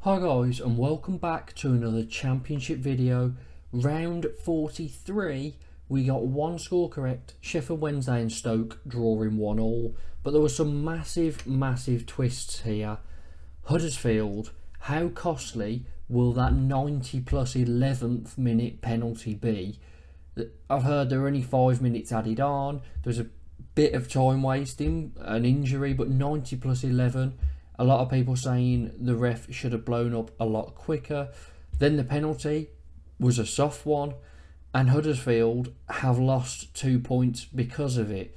Hi guys, and welcome back to another championship video. Round 43, we got one score correct. Sheffield Wednesday and Stoke drawing 1-1, but there were some massive twists here. Huddersfield, how costly will that 90 plus 11th minute penalty be? I've heard there are only 5 minutes added on. There's a bit of time wasting, an injury, but 90 plus 11. A lot of people saying the ref should have blown up a lot quicker. Then the penalty was a soft one, and Huddersfield have lost 2 points because of it.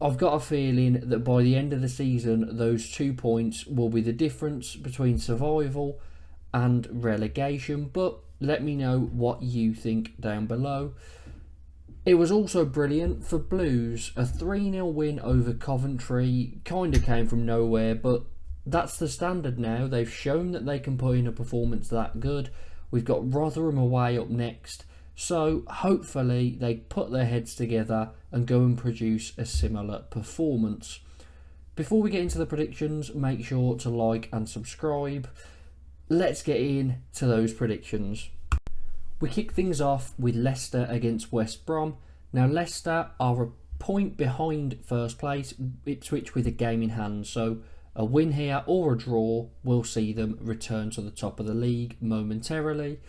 I've got a feeling that by the end of the season, those 2 points will be the difference between survival and relegation. But let me know what you think down below. It was also brilliant for Blues. A 3-0 win over Coventry kind of came from nowhere, but that's the standard now. They've shown that they can put in a performance that good. We've got Rotherham away up next, so hopefully they put their heads together and go and produce a similar performance. Before we get into the predictions, make sure to like and subscribe. Let's get into those predictions. We kick things off with Leicester against West Brom. Now Leicester are a point behind first place, Ipswich with a game in hand, so a win here or a draw will see them return to the top of the league momentarily.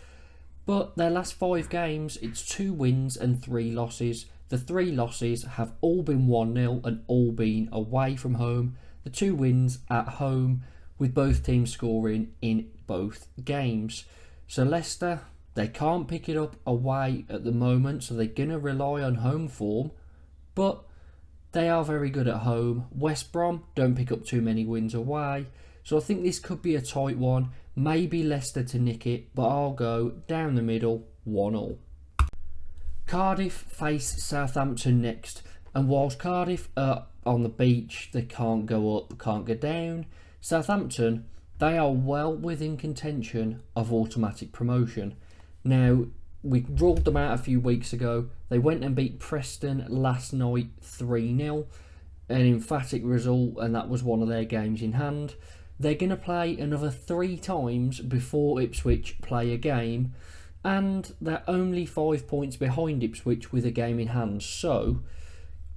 But their last 5 games, it's 2 wins and 3 losses. The 3 losses have all been 1-0 and all been away from home. The 2 wins at home, with both teams scoring in both games. So Leicester, they can't pick it up away at the moment, so they're going to rely on home form. But they are very good at home. West Brom don't pick up too many wins away, so I think this could be a tight one. Maybe Leicester to nick it, but I'll go down the middle, 1-1. Cardiff face Southampton next, and whilst Cardiff are on the beach, they can't go up, can't go down. Southampton, they are well within contention of automatic promotion. Now, we ruled them out a few weeks ago. They went and beat Preston last night 3-0. An emphatic result, and that was one of their games in hand. They're going to play another 3 times before Ipswich play a game, and they're only 5 points behind Ipswich with a game in hand. So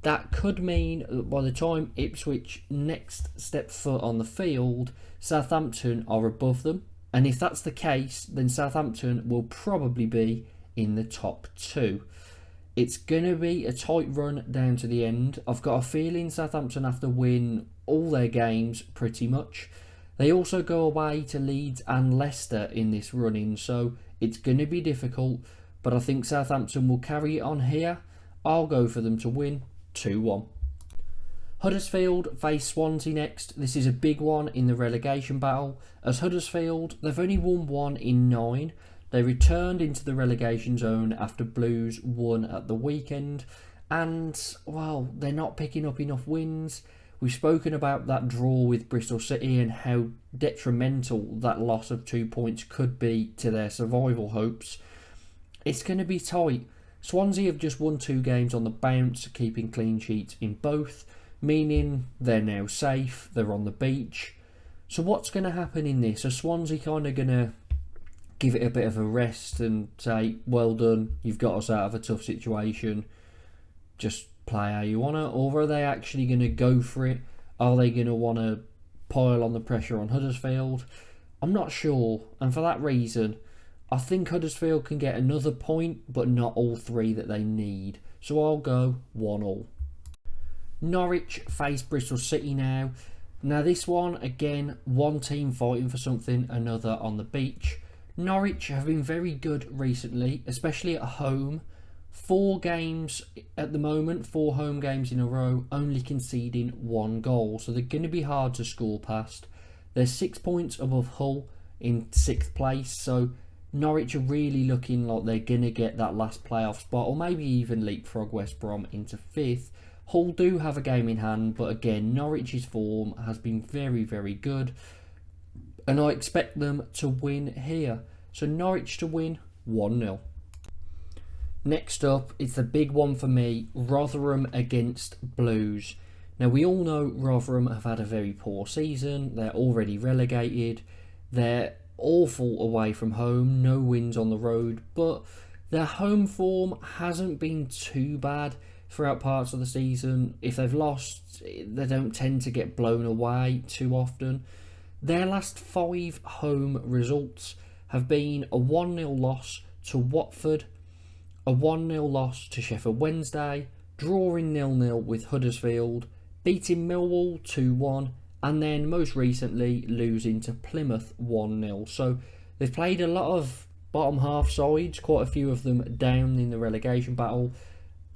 that could mean that by the time Ipswich next step foot on the field, Southampton are above them. And if that's the case, then Southampton will probably be in the top 2. It's going to be a tight run down to the end. I've got a feeling Southampton have to win all their games pretty much. They also go away to Leeds and Leicester in this run-in, so it's going to be difficult. But I think Southampton will carry it on here. I'll go for them to win 2-1. Huddersfield face Swansea next. This is a big one in the relegation battle. As Huddersfield, they've only won 1 in 9. They returned into the relegation zone after Blues won at the weekend. And, well, they're not picking up enough wins. We've spoken about that draw with Bristol City and how detrimental that loss of 2 points could be to their survival hopes. It's going to be tight. Swansea have just won 2 games on the bounce, keeping clean sheets in both, meaning they're now safe, they're on the beach. So what's going to happen in this? Are Swansea kind of going to give it a bit of a rest and say, well done, you've got us out of a tough situation, just play how you want to? Or are they actually going to go for it? Are they going to want to pile on the pressure on Huddersfield? I'm not sure, and for that reason, I think Huddersfield can get another point, but not all 3 that they need. So I'll go 1-1. Norwich face Bristol City now. Now this one, again, one team fighting for something, another on the beach. Norwich have been very good recently, especially at home. 4 games at the moment, 4 home games in a row, only conceding 1 goal. So they're going to be hard to score past. They're 6 points above Hull in 6th place. So Norwich are really looking like they're going to get that last playoff spot, or maybe even leapfrog West Brom into 5th. Hull do have a game in hand, but again, Norwich's form has been very good, and I expect them to win here. So Norwich to win 1-0. Next up, it's the big one for me, Rotherham against Blues. Now we all know Rotherham have had a very poor season, they're already relegated. They're awful away from home, no wins on the road, but their home form hasn't been too bad throughout parts of the season. If they've lost, they don't tend to get blown away too often. Their last 5 home results have been a 1-0 loss to Watford, a 1-0 loss to Sheffield Wednesday, drawing 0-0 with Huddersfield, beating Millwall 2-1, and then most recently losing to Plymouth 1-0. So they've played a lot of bottom half sides, quite a few of them down in the relegation battle,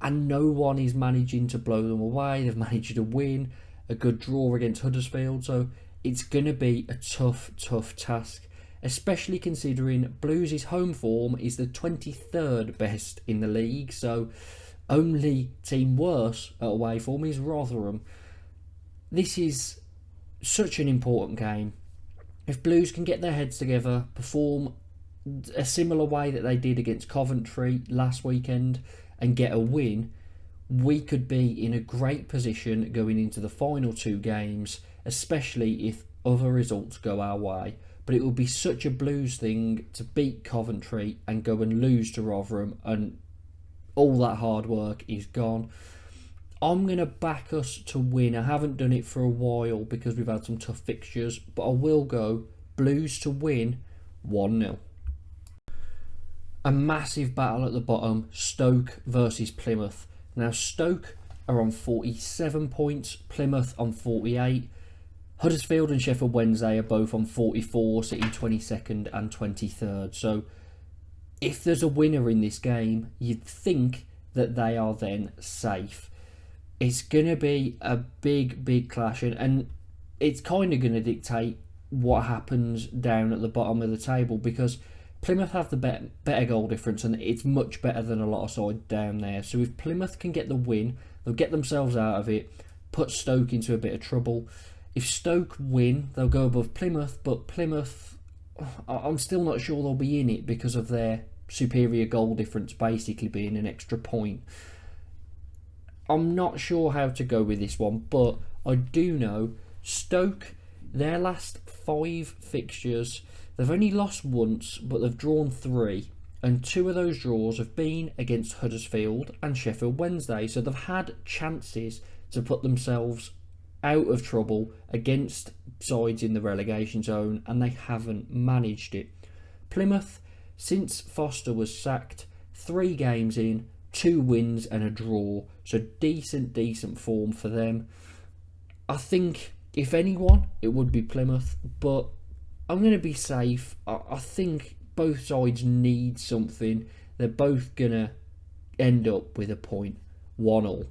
and no one is managing to blow them away. They've managed to win, a good draw against Huddersfield, so it's going to be a tough task, especially considering Blues' home form is the 23rd best in the league, so only team worse at away form is Rotherham. This is such an important game. If Blues can get their heads together, perform a similar way that they did against Coventry last weekend and get a win, we could be in a great position going into the final 2 games, especially if other results go our way. But it will be such a Blues thing to beat Coventry and go and lose to Rotherham, and all that hard work is gone. I'm going to back us to win. I haven't done it for a while because we've had some tough fixtures, but I will go Blues to win 1-0. A massive battle at the bottom, Stoke versus Plymouth. Now Stoke are on 47 points, Plymouth on 48. Huddersfield and Sheffield Wednesday are both on 44, sitting 22nd and 23rd. So if there's a winner in this game, you'd think that they are then safe. It's going to be a big clash, and it's kind of going to dictate what happens down at the bottom of the table, because Plymouth have the better goal difference, and it's much better than a lot of sides down there. So if Plymouth can get the win, they'll get themselves out of it, put Stoke into a bit of trouble. If Stoke win, they'll go above Plymouth, but Plymouth, I'm still not sure they'll be in it because of their superior goal difference basically being an extra point. I'm not sure how to go with this one, but I do know Stoke, their last 5 fixtures, they've only lost once, but they've drawn 3. And 2 of those draws have been against Huddersfield and Sheffield Wednesday. So they've had chances to put themselves out of trouble against sides in the relegation zone, and they haven't managed it. Plymouth, since Foster was sacked, 3 games in, 2 wins and a draw. So decent form for them. I think, if anyone, it would be Plymouth, but I'm going to be safe. I think both sides need something. They're both going to end up with a point, 1-1.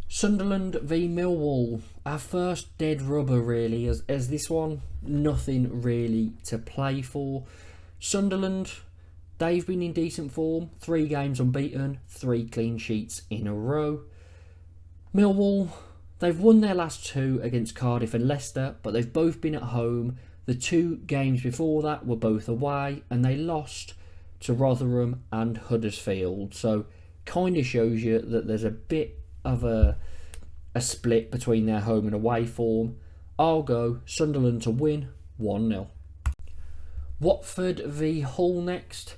Sunderland v Millwall, our first dead rubber really, as this one, nothing really to play for. Sunderland, they've been in decent form, 3 games unbeaten, 3 clean sheets in a row. Millwall, they've won their last 2 against Cardiff and Leicester, but they've both been at home. The 2 games before that were both away, and they lost to Rotherham and Huddersfield. So kind of shows you that there's a bit of a split between their home and away form. I'll go Sunderland to win 1-0. Watford v Hull next.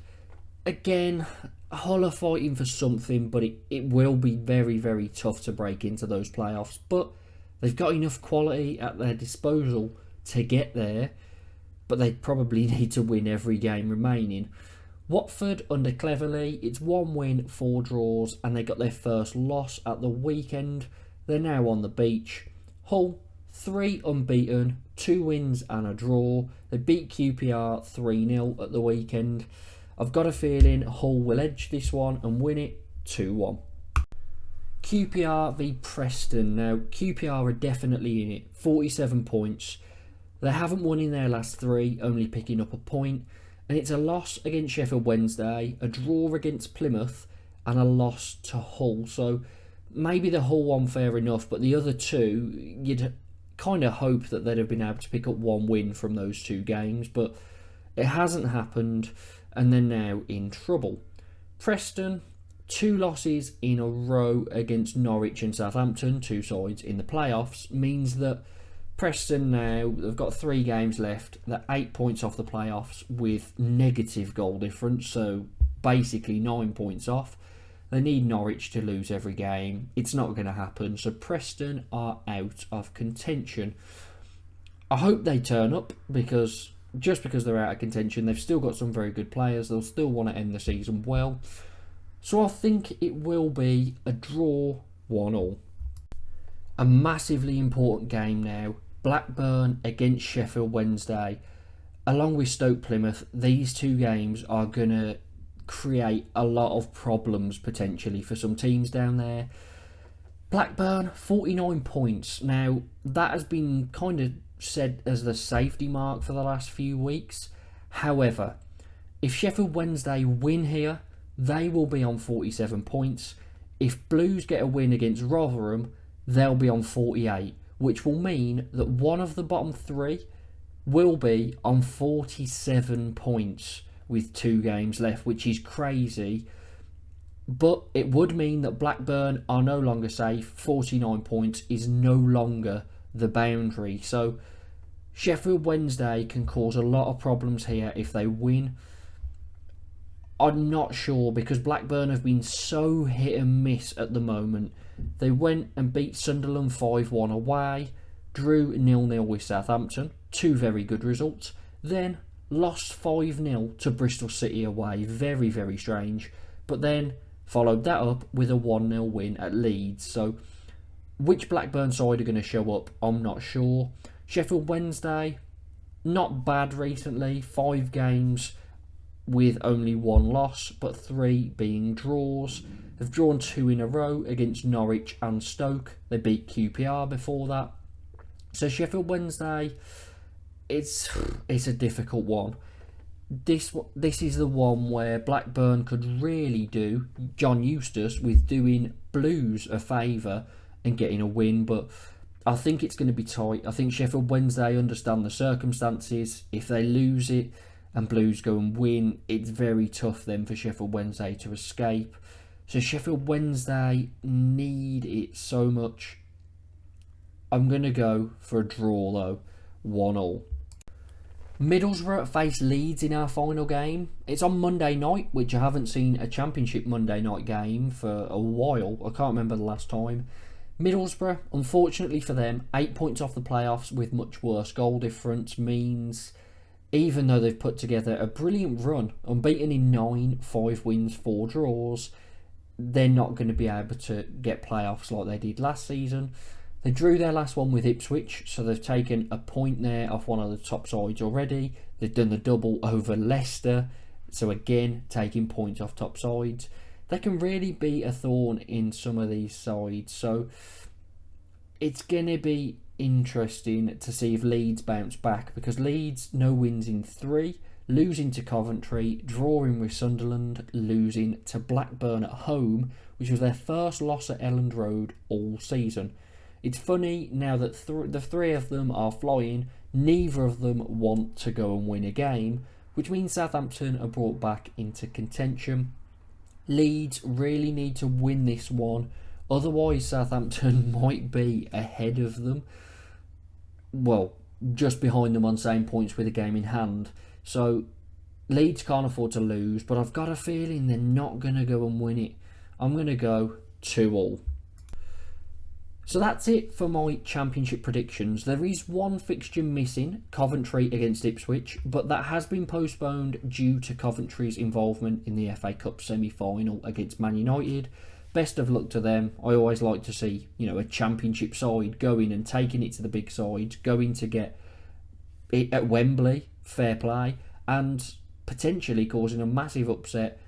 Again, Hull are fighting for something, but it will be very tough to break into those playoffs. But they've got enough quality at their disposal to get there, but they probably need to win every game remaining. Watford under Cleverley, it's 1 win, 4 draws, and they got their first loss at the weekend. They're now on the beach. Hull, 3 unbeaten, 2 wins and a draw. They beat QPR 3-0 at the weekend. I've got a feeling Hull will edge this one and win it 2-1. QPR v Preston. Now, QPR are definitely in it. 47 points. They haven't won in their last 3, only picking up a point. And it's a loss against Sheffield Wednesday, a draw against Plymouth, and a loss to Hull. So maybe the Hull one fair enough, but the other 2, you'd kind of hope that they'd have been able to pick up 1 win from those 2 games, but it hasn't happened, and they're now in trouble. Preston, 2 losses in a row against Norwich and Southampton, 2 sides in the playoffs, means that Preston now, they've got 3 games left. They're 8 points off the playoffs with negative goal difference, so basically 9 points off. They need Norwich to lose every game. It's not going to happen, so Preston are out of contention. I hope they turn up, because just because they're out of contention, they've still got some very good players. They'll still want to end the season well. So I think it will be a draw, 1-1. A massively important game now. Blackburn against Sheffield Wednesday. Along with Stoke Plymouth, these 2 games are going to create a lot of problems potentially for some teams down there. Blackburn, 49 points. Now, that has been kind of said as the safety mark for the last few weeks. However, if Sheffield Wednesday win here, they will be on 47 points. If Blues get a win against Rotherham, they'll be on 48, which will mean that one of the bottom 3 will be on 47 points with 2 games left, which is crazy. But it would mean that Blackburn are no longer safe. 49 points is no longer the boundary. So Sheffield Wednesday can cause a lot of problems here if they win. I'm not sure, because Blackburn have been so hit and miss at the moment. They went and beat Sunderland 5-1 away, drew 0-0 with Southampton, 2 very good results, then lost 5-0 to Bristol City away, very, very strange, but then followed that up with a 1-0 win at Leeds. So which Blackburn side are going to show up, I'm not sure. Sheffield Wednesday, not bad recently, 5 games with only 1 loss, but 3 being draws. They've drawn 2 in a row against Norwich and Stoke. They beat QPR before that. So Sheffield Wednesday, it's a difficult one. This is the one where Blackburn could really do John Eustace with doing Blues a favour and getting a win, but I think it's going to be tight. I think Sheffield Wednesday understand the circumstances. If they lose it and Blues go and win, it's very tough then for Sheffield Wednesday to escape. So Sheffield Wednesday need it so much. I'm going to go for a draw though, 1-1. Middlesbrough face Leeds in our final game. It's on Monday night, which I haven't seen a Championship Monday night game for a while. I can't remember the last time. Middlesbrough, unfortunately for them, 8 points off the playoffs with much worse goal difference means, even though they've put together a brilliant run, unbeaten in 9, 5 wins, 4 draws, they're not going to be able to get playoffs like they did last season. They drew their last one with Ipswich, so they've taken a point there off one of the top sides already. They've done the double over Leicester, so again, taking points off top sides. They can really be a thorn in some of these sides, so it's going to be interesting to see if Leeds bounce back, because Leeds, no wins in 3, losing to Coventry, drawing with Sunderland, losing to Blackburn at home, which was their first loss at Elland Road all season. It's funny now that the 3 of them are flying, neither of them want to go and win a game, which means Southampton are brought back into contention. Leeds really need to win this one, otherwise Southampton might be ahead of them. Well, just behind them on same points with a game in hand. So Leeds can't afford to lose, but I've got a feeling they're not going to go and win it. I'm going to go 2-2. So that's it for my Championship predictions. There is one fixture missing, Coventry against Ipswich, but that has been postponed due to Coventry's involvement in the FA Cup semi-final against Man United. Best of luck to them. I always like to see, a Championship side going and taking it to the big sides, going to get it at Wembley, fair play, and potentially causing a massive upset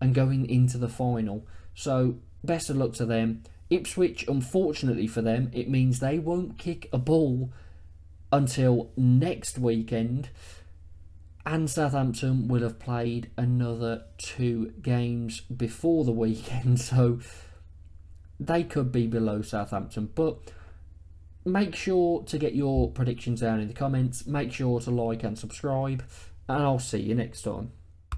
and going into the final. So best of luck to them. Ipswich, unfortunately for them, it means they won't kick a ball until next weekend, and Southampton will have played another 2 games before the weekend, so they could be below Southampton. But make sure to get your predictions down in the comments, make sure to like and subscribe, and I'll see you next time.